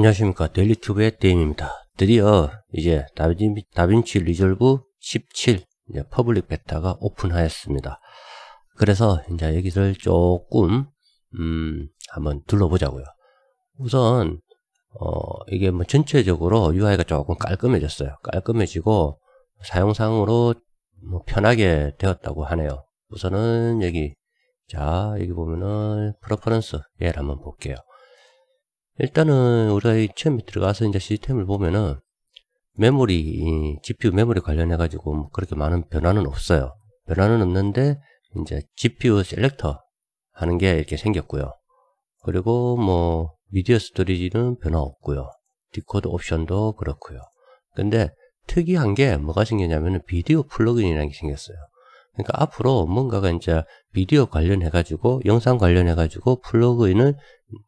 안녕하십니까. 데일리튜브의 데임입니다. 드디어 이제 다빈치 리졸브 17 이제 퍼블릭 베타가 오픈하였습니다. 그래서 이제 여기를 조금 한번 둘러보자고요. 우선 이게 뭐 전체적으로 UI가 조금 깔끔해졌어요. 깔끔해지고 사용상으로 뭐 편하게 되었다고 하네요. 우선은 여기 보면은 프레퍼런스 얘를 한번 볼게요. 일단은 우리가 처음에 들어가서 이제 시스템을 보면은 메모리, GPU 메모리 관련해 가지고 뭐 그렇게 많은 변화는 없어요. 변화는 없는데 이제 GPU 셀렉터 하는 게 이렇게 생겼고요. 그리고 뭐 미디어 스토리지는 변화 없고요. 디코드 옵션도 그렇고요. 근데 특이한 게 뭐가 생겼냐면은 비디오 플러그인이라는 게 생겼어요. 그러니까 앞으로 뭔가가 이제 비디오 관련해 가지고 영상 관련해 가지고 플러그인을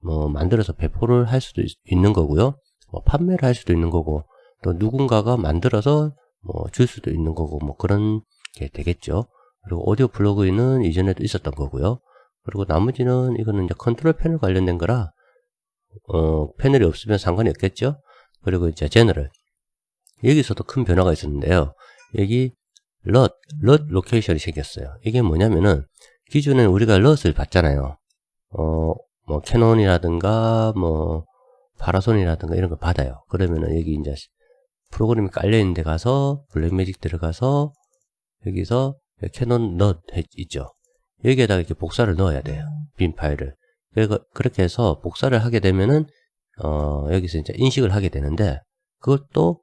뭐 만들어서 배포를 할 수도 있는 거고요. 뭐 판매를 할 수도 있는 거고, 또 누군가가 만들어서 뭐 줄 수도 있는 거고, 뭐 그런 게 되겠죠. 그리고 오디오 플러그인은 이전에도 있었던 거고요. 그리고 나머지는 이거는 이제 컨트롤 패널 관련된 거라 패널이 없으면 상관이 없겠죠. 그리고 이제 제너럴, 여기서도 큰 변화가 있었는데요. 여기 럿 로케이션이 생겼어요. 이게 뭐냐면은 기존에는 우리가 럿을 봤잖아요. 뭐 캐논이라든가 뭐 파라손이라든가 이런 거 받아요. 그러면은 여기 이제 프로그램이 깔려 있는 데 가서 블랙매직 들어가서 여기서 캐논 럿 있죠. 여기에다가 이렇게 복사를 넣어야 돼요. 빈 파일을. 그렇게 해서 복사를 하게 되면은 여기서 이제 인식을 하게 되는데, 그것도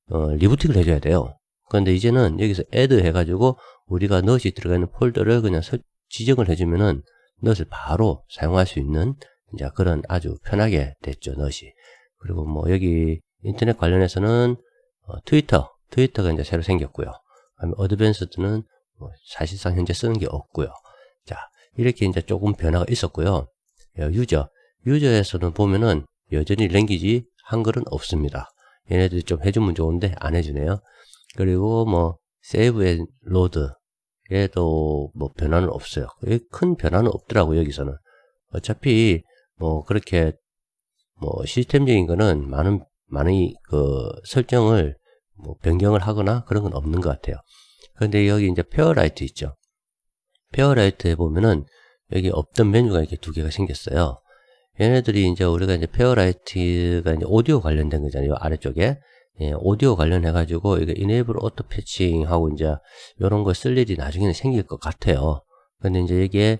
리부팅을 해줘야 돼요. 그런데 이제는 여기서 add 해가지고 우리가 넛이 들어가 있는 폴더를 그냥 지정을 해주면은 넛을 바로 사용할 수 있는 이제 그런 아주 편하게 됐죠, 넛이. 그리고 뭐 여기 인터넷 관련해서는 트위터가 이제 새로 생겼고요. 어드밴스드는 뭐 사실상 현재 쓰는 게 없고요. 자, 이렇게 이제 조금 변화가 있었고요. 유저에서는 보면은 여전히 랭귀지 한글은 없습니다. 얘네들이 좀 해주면 좋은데 안 해주네요. 그리고 뭐 세이브 앤 로드 얘도 뭐 변화는 없어요. 큰 변화는 없더라고요. 여기서는 어차피 뭐 그렇게 뭐 시스템적인 거는 많이 그 설정을 뭐 변경을 하거나 그런 건 없는 것 같아요. 그런데 여기 이제 페어라이트 있죠. 페어라이트에 보면은 여기 없던 메뉴가 이렇게 두 개가 생겼어요. 얘네들이 이제 우리가 이제 페어라이트가 이제 오디오 관련된 거잖아요. 아래쪽에. 예, 오디오 관련해가지고, 이게 Enable Auto Patching 하고 이제, 요런 거 쓸 일이 나중에는 생길 것 같아요. 근데 이제 이게,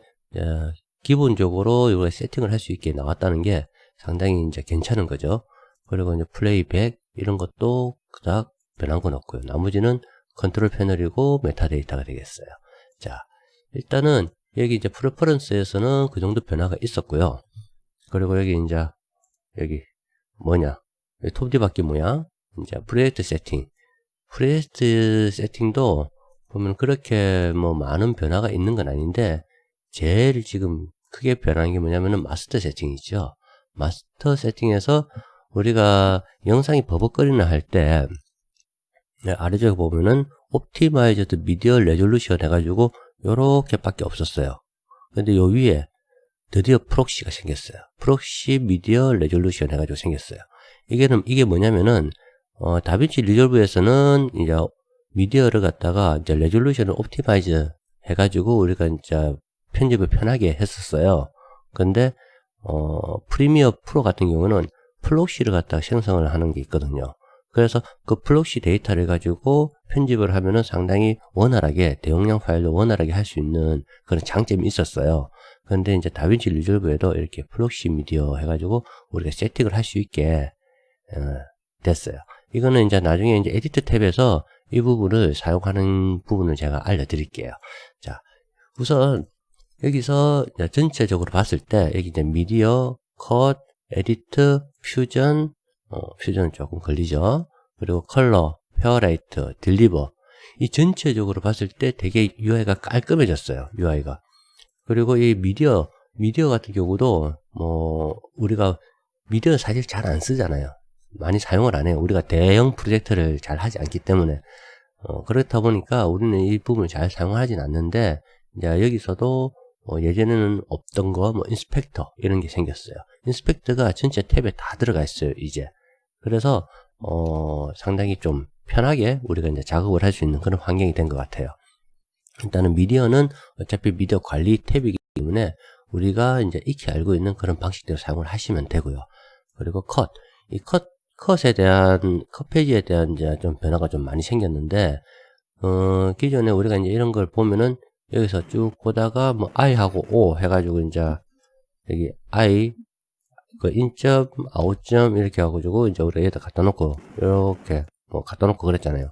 기본적으로 이거 세팅을 할 수 있게 나왔다는 게 상당히 이제 괜찮은 거죠. 그리고 이제 플레이백, 이런 것도 그닥 변한 건 없고요. 나머지는 컨트롤 패널이고 메타데이터가 되겠어요. 자, 일단은 여기 이제 프레퍼런스에서는 그 정도 변화가 있었고요. 그리고 여기 이제, 여기 톱디바퀴 모양. 이제 프로젝트 세팅도 보면 그렇게 뭐 많은 변화가 있는 건 아닌데, 제일 지금 크게 변한 게 뭐냐면은 마스터 세팅이죠. 마스터 세팅에서 우리가 영상이 버벅거리나 할 때 아래쪽에 보면은 옵티마이저드 미디어 레졸루션 해가지고 요렇게 밖에 없었어요. 근데 요 위에 드디어 프록시가 생겼어요. 프록시 미디어 레졸루션 해가지고 생겼어요. 이게 뭐냐면은 다빈치 리졸브에서는 이제 미디어를 갖다가 이제 레졸루션을 옵티마이즈 해가지고 우리가 이제 편집을 편하게 했었어요. 근데 프리미어 프로 같은 경우는 플록시를 갖다가 생성을 하는 게 있거든요. 그래서 그 플록시 데이터를 가지고 편집을 하면은 상당히 원활하게 대용량 파일도 원활하게 할 수 있는 그런 장점이 있었어요. 근데 이제 다빈치 리졸브에도 이렇게 플록시 미디어 해가지고 우리가 세팅을 할 수 있게 됐어요. 이거는 이제 나중에 이제 에디트 탭에서 이 부분을 사용하는 부분을 제가 알려드릴게요. 자, 우선 여기서 전체적으로 봤을 때 여기 이제 미디어, 컷, 에디트, 퓨전, 퓨전은 조금 걸리죠. 그리고 컬러, 페어라이트, 딜리버, 이 전체적으로 봤을 때 되게 UI가 깔끔해졌어요. UI가. 그리고 이 미디어 같은 경우도 뭐 우리가 미디어 사실 잘 안 쓰잖아요. 많이 사용을 안 해요. 우리가 대형 프로젝트를 잘 하지 않기 때문에. 그렇다 보니까 우리는 이 부분을 잘 사용하진 않는데, 이제 여기서도 예전에는 없던 거, 인스펙터, 이런 게 생겼어요. 인스펙터가 전체 탭에 다 들어가 있어요, 이제. 그래서, 상당히 좀 편하게 우리가 이제 작업을 할 수 있는 그런 환경이 된 것 같아요. 일단은 미디어는 어차피 미디어 관리 탭이기 때문에 우리가 이제 익히 알고 있는 그런 방식대로 사용을 하시면 되고요. 그리고 컷에 대한, 컷 페이지에 대한 이제 좀 변화가 좀 많이 생겼는데, 기존에 우리가 이제 이런 걸 보면은 여기서 쭉 보다가 I하고 O 해가지고 이제 여기 I, 인점, 아웃점 이렇게 해가지고 이제 우리가 여기다 갖다 놓고 이렇게 갖다 놓고 그랬잖아요.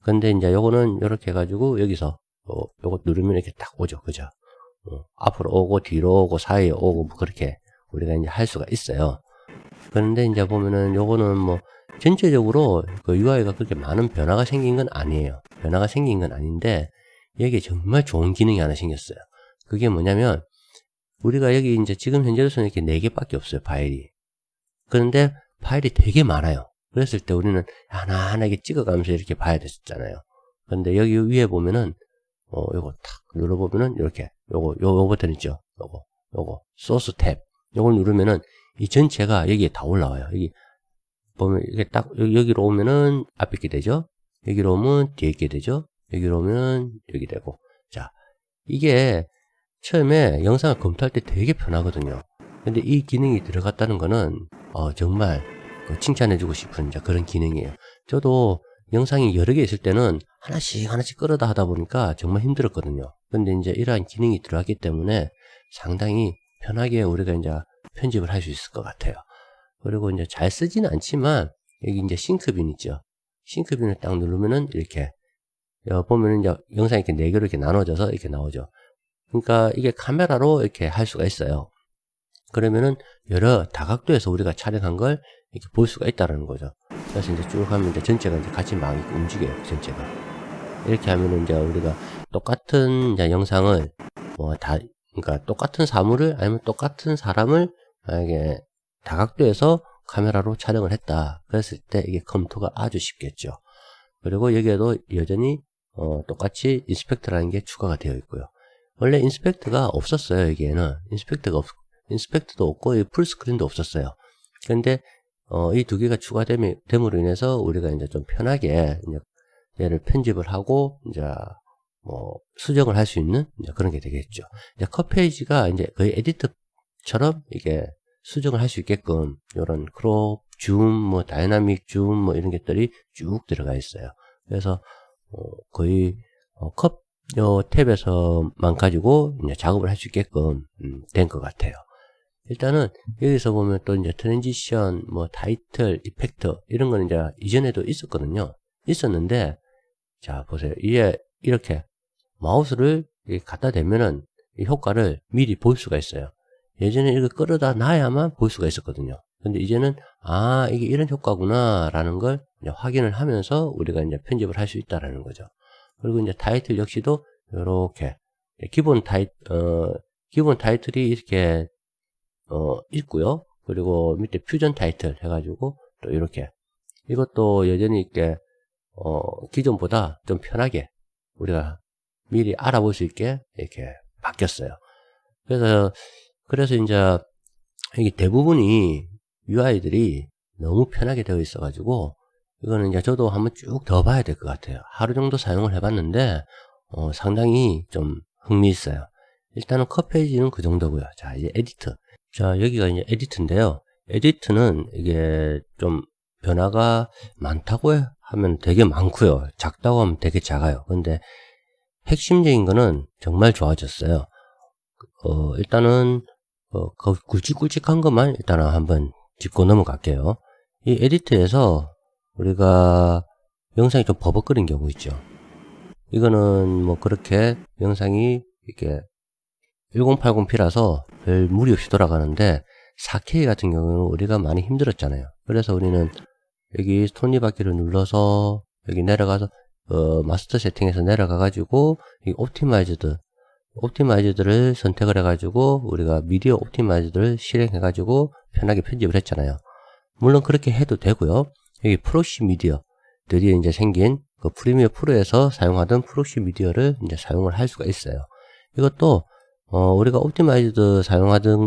근데 이제 요거는 이렇게 해가지고 여기서 요거 누르면 이렇게 딱 오죠. 그죠? 앞으로 오고 뒤로 오고 사이에 오고 그렇게 우리가 이제 할 수가 있어요. 그런데 이제 보면은 요거는 전체적으로 그 UI가 그렇게 많은 변화가 생긴 건 아니에요. 변화가 생긴 건 아닌데 여기에 정말 좋은 기능이 하나 생겼어요. 그게 뭐냐면 우리가 여기 이제 지금 현재로서는 이렇게 4개밖에 없어요, 파일이. 그런데 파일이 되게 많아요. 그랬을 때 우리는 하나하나 이렇게 찍어가면서 이렇게 봐야 됐었잖아요. 그런데 여기 위에 보면은 요거 탁 눌러보면은 이렇게 요 버튼 있죠. 요거 소스 탭. 요걸 누르면은 이 전체가 여기에 다 올라와요. 여기 보면 이게 딱 여기로 오면은 앞에 있게 되죠. 여기로 오면 뒤에 있게 되죠. 여기로 오면 여기 되고. 자, 이게 처음에 영상을 검토할 때 되게 편하거든요. 근데 이 기능이 들어갔다는 거는 정말 칭찬해주고 싶은 이제 그런 기능이에요. 저도 영상이 여러 개 있을 때는 하나씩 끌어다 하다 보니까 정말 힘들었거든요. 근데 이제 이러한 기능이 들어갔기 때문에 상당히 편하게 우리가 이제 편집을 할 수 있을 것 같아요. 그리고 이제 잘 쓰지는 않지만 여기 이제 싱크빈 있죠. 싱크빈을 딱 누르면은 이렇게 보면은 이제 영상이 이렇게 4개로 이렇게 나눠져서 이렇게 나오죠. 그러니까 이게 카메라로 이렇게 할 수가 있어요. 그러면은 여러 다각도에서 우리가 촬영한 걸 이렇게 볼 수가 있다는 거죠. 그래서 이제 쭉 하면 이제 전체가 이제 같이 막 움직여요, 전체가. 이렇게 하면은 이제 우리가 똑같은 이제 영상을 그러니까 똑같은 사물을 아니면 똑같은 사람을 만약에 다각도에서 카메라로 촬영을 했다. 그랬을 때 이게 검토가 아주 쉽겠죠. 그리고 여기에도 여전히 똑같이 인스펙터라는 게 추가가 되어 있고요. 원래 인스펙터가 없었어요. 여기에는 인스펙터도 없고 풀스크린도 없었어요. 그런데 이 2개가 추가됨으로 인해서 우리가 이제 좀 편하게 이제 얘를 편집을 하고 이제 수정을 할 수 있는 이제 그런 게 되겠죠. 이제 컷 페이지가 이제 거의 에디터처럼 이게 수정을 할 수 있게끔 이런 크롭, 줌, 다이나믹 줌 이런 것들이 쭉 들어가 있어요. 그래서 거의 컷 탭에서만 가지고 이제 작업을 할 수 있게끔 된 것 같아요. 일단은 여기서 보면 또 이제 트랜지션, 타이틀, 이펙트 이런 거는 이제 이전에도 있었거든요. 있었는데 자 보세요. 이게 이렇게 마우스를 갖다 대면은 이 효과를 미리 볼 수가 있어요. 예전에 이거 끌어다 놔야만 볼 수가 있었거든요. 근데 이제는 이게 이런 효과구나 라는 걸 이제 확인을 하면서 우리가 이제 편집을 할 수 있다라는 거죠. 그리고 이제 타이틀 역시도 이렇게 기본 타이틀이 이렇게 있고요. 그리고 밑에 퓨전 타이틀 해가지고 또 이렇게 이것도 여전히 이렇게 기존보다 좀 편하게 우리가 미리 알아볼 수 있게 이렇게 바뀌었어요. 그래서 이제 이게 대부분이 UI들이 너무 편하게 되어 있어가지고 이거는 이제 저도 한번 쭉 더 봐야 될 것 같아요. 하루 정도 사용을 해봤는데 상당히 좀 흥미있어요. 일단은 컷 페이지는 그 정도고요. 자 이제 에디트. 자 여기가 이제 에디트인데요. 에디트는 이게 좀 변화가 많다고 하면 되게 많고요. 작다고 하면 되게 작아요. 근데 핵심적인 거는 정말 좋아졌어요. 일단은 굵직굵직한 것만 일단은 한번 짚고 넘어갈게요. 이 에디트에서 우리가 영상이 좀 버벅거리는 경우 있죠. 이거는 그렇게 영상이 이렇게 1080p라서 별 무리 없이 돌아가는데 4K 같은 경우는 우리가 많이 힘들었잖아요. 그래서 우리는 여기 톱니바퀴를 눌러서 여기 내려가서 마스터 세팅에서 내려가 가지고 이 옵티마이즈드를 선택을 해 가지고 우리가 미디어 옵티마이즈드를 실행해 가지고 편하게 편집을 했잖아요. 물론 그렇게 해도 되고요. 여기 프록시 미디어 드디어 이제 생긴 그 프리미어 프로에서 사용하던 프록시 미디어를 이제 사용을 할 수가 있어요. 이것도 우리가 옵티마이즈드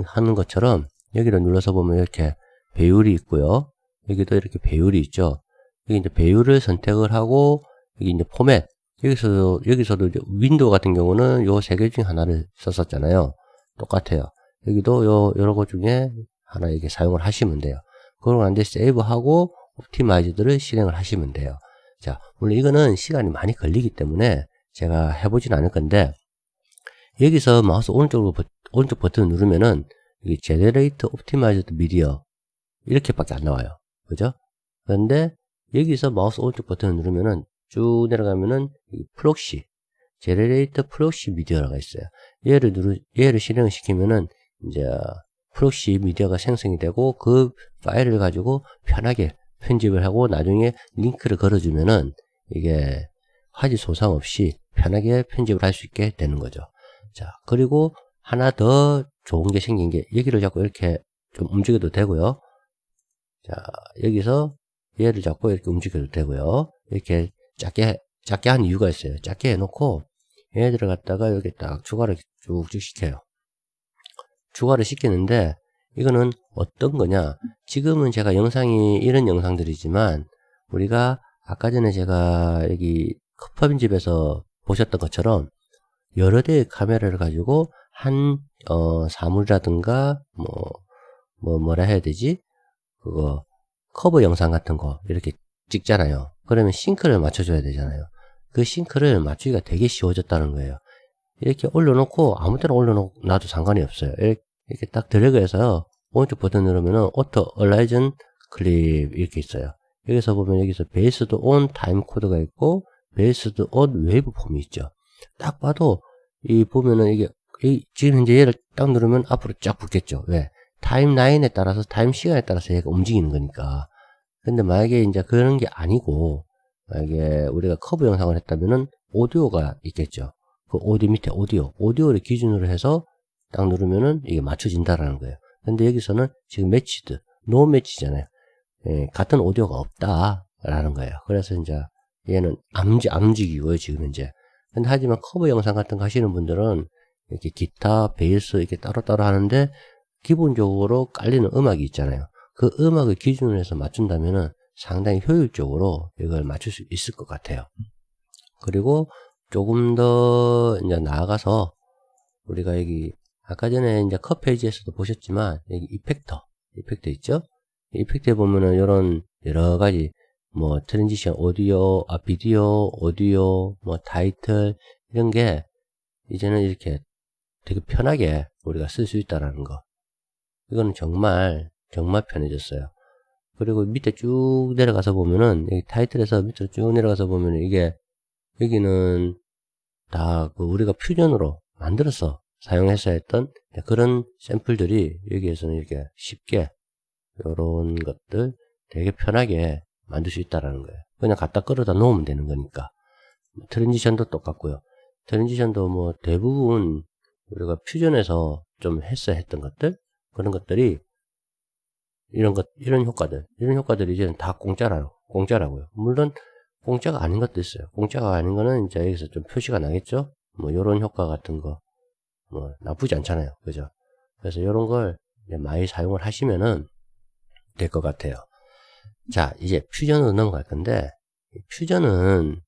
하는 것처럼 여기를 눌러서 보면 이렇게 배율이 있고요. 여기도 이렇게 배율이 있죠. 여기 이제 배율을 선택을 하고, 여기 이제 포맷. 여기서도 이제 윈도우 같은 경우는 요 세 개 중에 하나를 썼었잖아요. 똑같아요. 여기도 요런 것 중에 하나 이렇게 사용을 하시면 돼요. 그러고 난 뒤에 세이브하고 옵티마이즈드를 실행을 하시면 돼요. 자, 물론 이거는 시간이 많이 걸리기 때문에 제가 해보진 않을 건데, 여기서 마우스 오른쪽 버튼을 누르면은, 여기 Generate Optimized Media 이렇게밖에 안 나와요. 그죠? 그런데 여기서 마우스 오른쪽 버튼을 누르면은 쭉 내려가면은 프록시, Generate Proxy Media가 있어요. 얘를 실행을 시키면은 이제 프록시 미디어가 생성이 되고 그 파일을 가지고 편하게 편집을 하고 나중에 링크를 걸어주면은 이게 화질 소상 없이 편하게 편집을 할 수 있게 되는 거죠. 자, 그리고 하나 더 좋은 게 생긴 게 여기를 잡고 이렇게 좀 움직여도 되고요. 자, 여기서 얘를 잡고 이렇게 움직여도 되고요. 이렇게 작게 한 이유가 있어요. 작게 해놓고 얘들을 갖다가 여기 딱 추가를 쭉쭉 시켜요. 추가를 시키는데 이거는 어떤 거냐, 지금은 제가 영상이 이런 영상들이지만 우리가 아까 전에 제가 여기 커퍼빈집에서 보셨던 것처럼 여러 대의 카메라를 가지고 한 사물이라든가 뭐라 해야 되지, 그거 커버 영상 같은 거 이렇게 찍잖아요. 그러면 싱크를 맞춰줘야 되잖아요. 그 싱크를 맞추기가 되게 쉬워졌다는 거예요. 이렇게 올려놓고 아무 데나 올려놔도 상관이 없어요. 이렇게 딱 드래그해서 오른쪽 버튼 누르면은 오토 얼라이전 클립 이렇게 있어요. 여기서 보면 여기서 베이스드 온 타임 코드가 있고 베이스드 온 웨이브 폼이 있죠. 딱 봐도 이 보면은 이게 지금 현재 얘를 딱 누르면 앞으로 쫙 붙겠죠. 왜? 타임라인에 따라서 타임 시간에 따라서 얘가 움직이는 거니까. 근데 만약에 이제 그런 게 아니고 만약에 우리가 커브 영상을 했다면은 오디오가 있겠죠. 그 오디오 밑에 오디오를 기준으로 해서 딱 누르면은 이게 맞춰진다라는 거예요. 근데 여기서는 지금 매치드, 노 매치잖아요. 예, 같은 오디오가 없다라는 거예요. 그래서 이제 얘는 안 움직이고요, 지금 현재. 근데 하지만 커버 영상 같은 거 하시는 분들은 이렇게 기타, 베이스 이렇게 따로따로 하는데 기본적으로 깔리는 음악이 있잖아요. 그 음악을 기준으로 해서 맞춘다면은 상당히 효율적으로 이걸 맞출 수 있을 것 같아요. 그리고 조금 더 이제 나아가서 우리가 여기 아까 전에 이제 컷 페이지에서도 보셨지만 여기 이펙트 있죠? 이펙트에 보면은 이런 여러 가지 뭐 트랜지션 오디오, 비디오, 오디오, 뭐 타이틀 이런 게 이제는 이렇게 되게 편하게 우리가 쓸 수 있다라는 거. 이거는 정말 편해졌어요. 그리고 밑에 쭉 내려가서 보면은 여기 타이틀에서 밑으로 쭉 내려가서 보면은 이게 여기는 다 그 우리가 퓨전으로 만들어서 사용했어야 했던 그런 샘플들이 여기에서는 이렇게 쉽게 이런 것들 되게 편하게 만들 수 있다라는 거예요. 그냥 갖다 끌어다 놓으면 되는 거니까. 트랜지션도 똑같고요. 트랜지션도 뭐 대부분 우리가 퓨전에서 좀 했어야 했던 것들, 그런 것들이 이런 효과들이 이제는 다 공짜라고요. 물론 공짜가 아닌 것도 있어요. 공짜가 아닌 거는 이제 여기서 좀 표시가 나겠죠. 뭐 요런 효과 같은 거 뭐 나쁘지 않잖아요. 그죠? 그래서 요런 걸 많이 사용을 하시면은 될 것 같아요. 자, 이제 퓨전으로 넘어갈 건데 퓨전은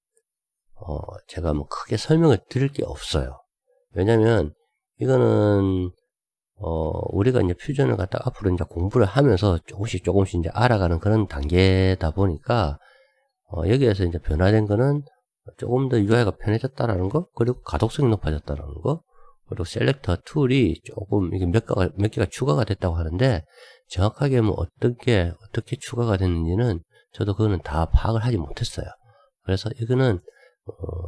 제가 뭐 크게 설명을 드릴 게 없어요. 왜냐면 이거는 우리가 이제 퓨전을 갖다가 앞으로 이제 공부를 하면서 조금씩 이제 알아가는 그런 단계다 보니까 여기에서 이제 변화된 거는 조금 더 UI가 편해졌다라는 거, 그리고 가독성이 높아졌다라는 거, 그리고 셀렉터 툴이 조금 이게 몇 개가 추가가 됐다고 하는데 정확하게 뭐 어떻게 추가가 됐는지는 저도 그거는 다 파악을 하지 못했어요. 그래서 이거는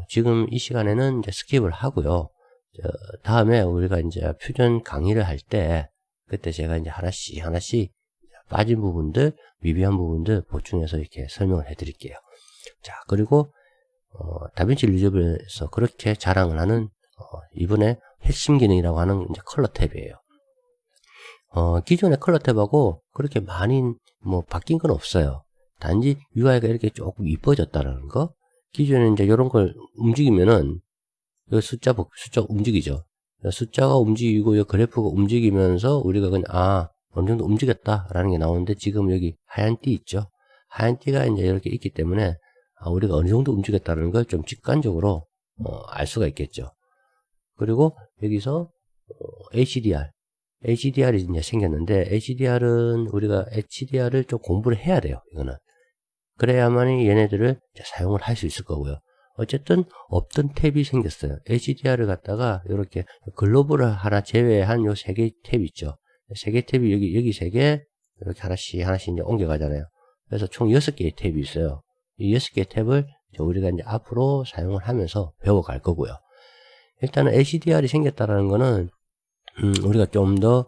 지금 이 시간에는 이제 스킵을 하고요. 다음에 우리가 이제 퓨전 강의를 할 때 그때 제가 이제 하나씩 빠진 부분들, 미비한 부분들 보충해서 이렇게 설명을 해드릴게요. 자, 그리고 다빈치 리졸브에서 그렇게 자랑을 하는 이번에 핵심 기능이라고 하는 이제 컬러 탭이에요. 기존의 컬러 탭하고 그렇게 많이 뭐 바뀐 건 없어요. 단지 UI가 이렇게 조금 이뻐졌다라는 거. 기존에 이제 이런 걸 움직이면은 이 숫자 움직이죠. 숫자가 움직이고 이 그래프가 움직이면서 우리가 그냥 어느 정도 움직였다라는 게 나오는데, 지금 여기 하얀 띠 있죠? 하얀 띠가 이제 이렇게 있기 때문에 우리가 어느 정도 움직였다는 걸 좀 직관적으로 알 수가 있겠죠. 그리고 여기서 HDR이 이제 생겼는데, HDR은 우리가 HDR을 좀 공부를 해야 돼요. 이거는 그래야만이 얘네들을 사용을 할 수 있을 거고요. 어쨌든 없던 탭이 생겼어요. HDR을 갖다가 이렇게 글로벌을 하나 제외한 요 3개의 탭 있죠. 3개 탭이 여기 3개 이렇게 하나씩 이제 옮겨가잖아요. 그래서 총 6개의 탭이 있어요. 이 6개의 탭을 우리가 이제 앞으로 사용을 하면서 배워갈 거고요. 일단은 HDR이 생겼다라는 거는 우리가 좀 더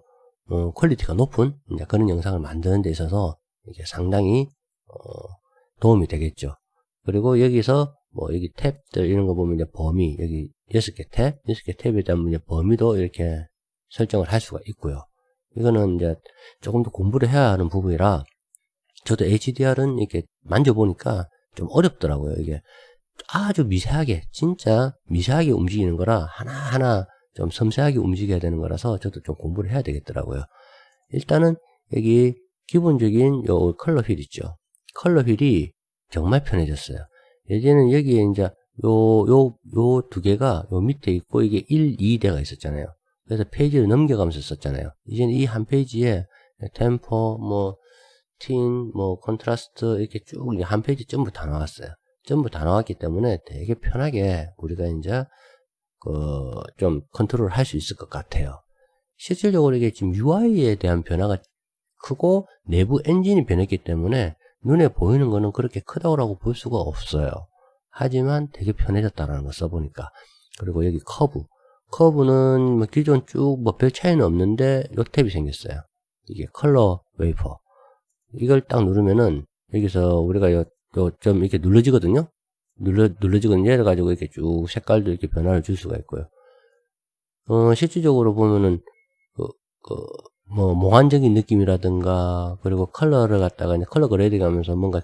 퀄리티가 높은 이제 그런 영상을 만드는 데 있어서 이게 상당히 도움이 되겠죠. 그리고 여기서 여기 탭들 이런 거 보면 이제 범위, 여기 6개 탭에 대한 이제 범위도 이렇게 설정을 할 수가 있고요. 이거는 이제 조금 더 공부를 해야 하는 부분이라, 저도 HDR은 이렇게 만져보니까 좀 어렵더라고요. 이게 아주 미세하게, 진짜 미세하게 움직이는 거라 하나하나 좀 섬세하게 움직여야 되는 거라서 저도 좀 공부를 해야 되겠더라고요. 일단은 여기 기본적인 요 컬러 휠 있죠. 컬러 휠이 정말 편해졌어요. 예전에는 여기에 이제 요 2개가 요 밑에 있고 이게 1, 2대가 있었잖아요. 그래서 페이지를 넘겨가면서 썼잖아요. 이제는 이 한 페이지에 템포, 틴, 컨트라스트 이렇게 쭉 한 페이지 전부 다 나왔어요. 전부 다 나왔기 때문에 되게 편하게 우리가 이제 좀 컨트롤 할 수 있을 것 같아요. 실질적으로 이게 지금 UI에 대한 변화가 크고 내부 엔진이 변했기 때문에 눈에 보이는 거는 그렇게 크다고 볼 수가 없어요. 하지만 되게 편해졌다라는 거 써보니까. 그리고 여기 커브는 기존 쭉 별 차이는 없는데 요 탭이 생겼어요. 이게 컬러 웨이퍼. 이걸 딱 누르면은 여기서 우리가 좀 이렇게 눌러지거든요. 눌러지거든요. 이래가지고 이렇게 쭉 색깔도 이렇게 변화를 줄 수가 있고요. 실질적으로 보면은 몽환적인 느낌이라든가, 그리고 컬러를 갖다가 이제 컬러 그레이딩 하면서 뭔가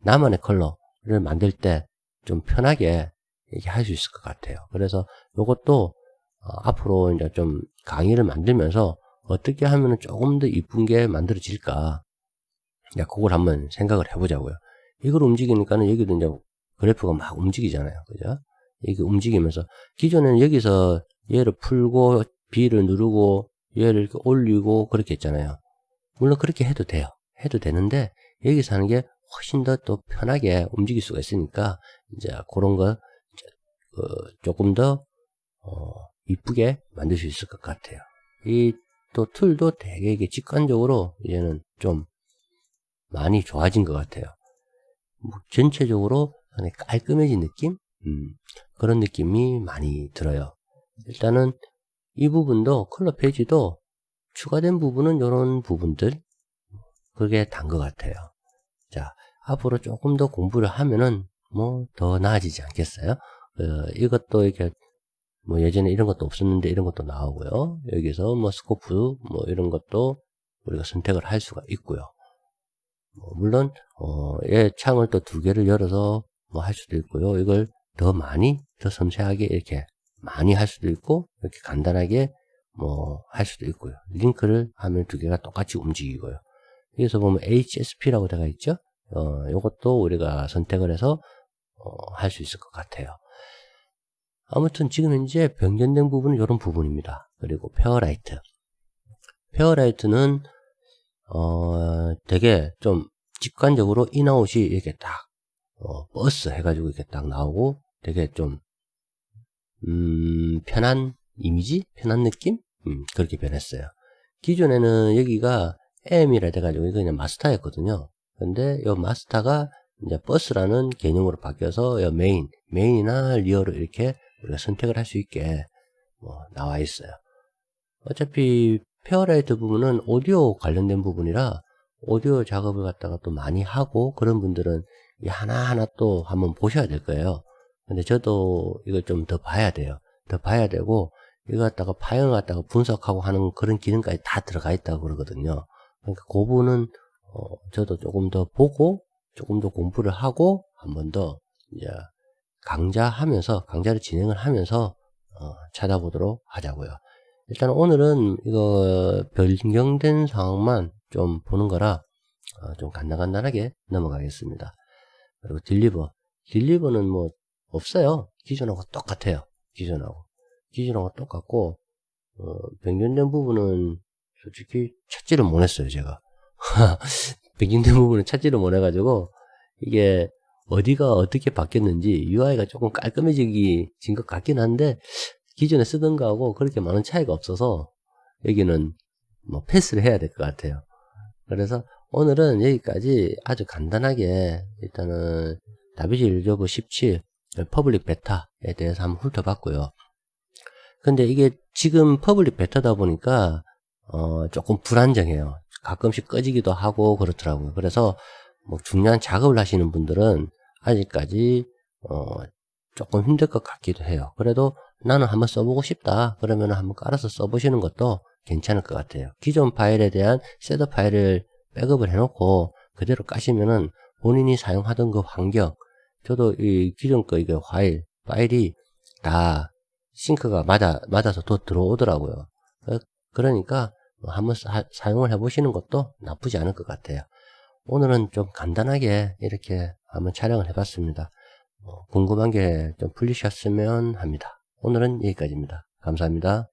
나만의 컬러를 만들 때 좀 편하게 이렇게 할 수 있을 것 같아요. 그래서 요것도 앞으로 이제 좀 강의를 만들면서 어떻게 하면 조금 더 이쁜 게 만들어질까, 그걸 한번 생각을 해보자고요. 이걸 움직이니까는 여기도 이제 그래프가 막 움직이잖아요. 그죠? 이게 움직이면서, 기존에는 여기서 얘를 풀고 B를 누르고 얘를 이렇게 올리고 그렇게 했잖아요. 물론 그렇게 해도 돼요. 해도 되는데, 여기서 하는 게 훨씬 더 또 편하게 움직일 수가 있으니까, 이제 그런 거 조금 더 이쁘게 만들 수 있을 것 같아요. 이 또 툴도 되게 이게 직관적으로 이제는 좀 많이 좋아진 것 같아요. 전체적으로 깔끔해진 느낌? 그런 느낌이 많이 들어요. 일단은 이 부분도, 컬러 페이지도 추가된 부분은 이런 부분들, 그게 단 것 같아요. 자, 앞으로 조금 더 공부를 하면은 더 나아지지 않겠어요? 이것도 이렇게 예전에 이런 것도 없었는데 이런 것도 나오고요. 여기서 스코프 이런 것도 우리가 선택을 할 수가 있고요. 물론 얘 창을 또 2개를 열어서 할 수도 있고요. 이걸 더 섬세하게 이렇게 많이 할 수도 있고, 이렇게 간단하게 할 수도 있고요. 링크를 하면 2개가 똑같이 움직이고요. 여기서 보면 HSP라고 되어 있죠. 요것도 우리가 선택을 해서 할 수 있을 것 같아요. 아무튼 지금 현재 변경된 부분은 이런 부분입니다. 그리고 페어라이트는 되게 좀 직관적으로 인아웃이 이렇게 딱 버스 해가지고 이렇게 딱 나오고, 되게 좀 편한 이미지, 편한 느낌, 그렇게 변했어요. 기존에는 여기가 M이라 돼가지고 이거 그냥 마스터였거든요. 근데 이 마스터가 이제 버스라는 개념으로 바뀌어서 이 메인이나 리어로 이렇게 우리가 선택을 할 수 있게 나와 있어요. 어차피 페어라이트 부분은 오디오 관련된 부분이라 오디오 작업을 갖다가 또 많이 하고 그런 분들은 이 하나하나 또 한번 보셔야 될 거예요. 근데 저도 이걸 좀 더 봐야 돼요. 더 봐야 되고, 이거 갖다가 파일을 갖다가 분석하고 하는 그런 기능까지 다 들어가 있다고 그러거든요. 그러니까 그 부분은 저도 조금 더 보고 조금 더 공부를 하고 한 번 더 이제 강좌를 진행을 하면서 찾아보도록 하자고요. 일단 오늘은 이거 변경된 상황만 좀 보는 거라 좀 간단하게 넘어가겠습니다. 그리고 딜리버는 뭐 없어요. 기존하고 똑같아요. 기존하고 똑같고 변경된 부분은 솔직히 찾지를 못했어요. 제가 변경된 부분은 찾지를 못해가지고 이게 어디가 어떻게 바뀌었는지 UI가 조금 깔끔해진 것 같긴 한데 기존에 쓰던 거하고 그렇게 많은 차이가 없어서 여기는 뭐 패스를 해야 될 것 같아요. 그래서 오늘은 여기까지 아주 간단하게 일단은 다빈치 리졸브 17 퍼블릭 베타에 대해서 한번 훑어봤고요. 근데 이게 지금 퍼블릭 베타다 보니까 조금 불안정해요. 가끔씩 꺼지기도 하고 그렇더라고요. 그래서 뭐 중요한 작업을 하시는 분들은 아직까지 조금 힘들 것 같기도 해요. 그래도 나는 한번 써보고 싶다 그러면 한번 깔아서 써보시는 것도 괜찮을 것 같아요. 기존 파일에 대한 셋업 파일을 백업을 해놓고 그대로 까시면은 본인이 사용하던 그 환경, 저도 이 기존 거 이게 파일이 다 싱크가 맞아서 더 들어오더라고요. 그러니까 한번 사용을 해보시는 것도 나쁘지 않을 것 같아요. 오늘은 좀 간단하게 이렇게 한번 촬영을 해봤습니다. 궁금한 게 좀 풀리셨으면 합니다. 오늘은 여기까지입니다. 감사합니다.